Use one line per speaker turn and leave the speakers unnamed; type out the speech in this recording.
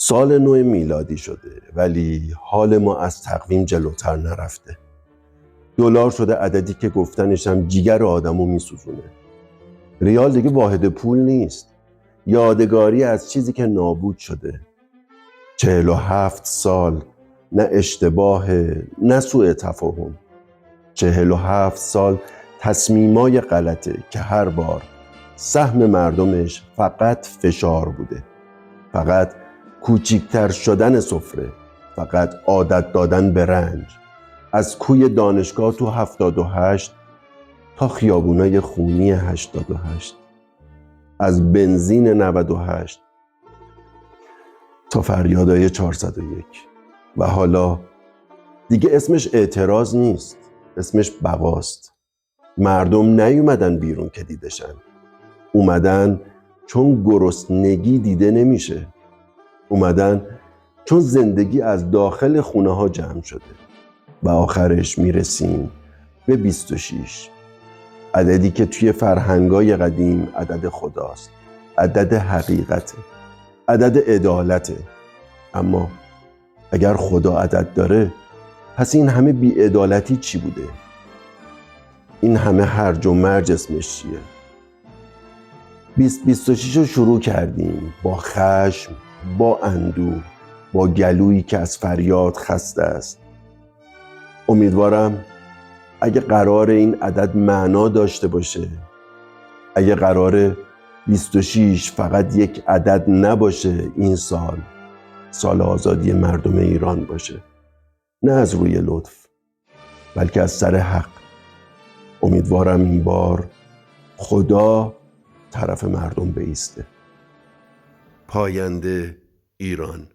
سال 9 میلادی شده ولی حال ما از تقویم جلوتر نرفته. دلار شده عددی که گفتنش هم جیگر آدمو میسوزونه. ریال دیگه واحد پول نیست، یادگاری از چیزی که نابود شده. 47 سال نه اشتباه نه سوء تفاهم. 47 سال تصمیمای غلطه که هر بار سهم مردمش فقط فشار بوده، فقط کوچیکتر شدن سفره، فقط عادت دادن به رنج. از کوی دانشگاه تو 78 تا خیابونای خونی 88، از بنزین 98 تا فریادای 401. و حالا دیگه اسمش اعتراض نیست، اسمش بقاست. مردم نیومدن بیرون که دیدشن، اومدن چون گرسنگی دیده نمیشه، اومدن چون زندگی از داخل خونه ها جمع شده. و آخرش میرسیم به 26، عددی که توی فرهنگای قدیم عدد خداست، عدد حقیقته، عدد عدالته. اما اگر خدا عدد داره، پس این همه بی‌عدالتی چی بوده؟ این همه هرج و مرج اسمش چیه؟ 2026 رو شروع کردیم با خشم، با اندوه، با گلویی که از فریاد خسته است. امیدوارم اگه قرار این عدد معنا داشته باشه، اگه قرار 26 فقط یک عدد نباشه، این سال آزادی مردم ایران باشه، نه از روی لطف بلکه از سر حق. امیدوارم این بار خدا طرف مردم بایسته. پاینده ایران.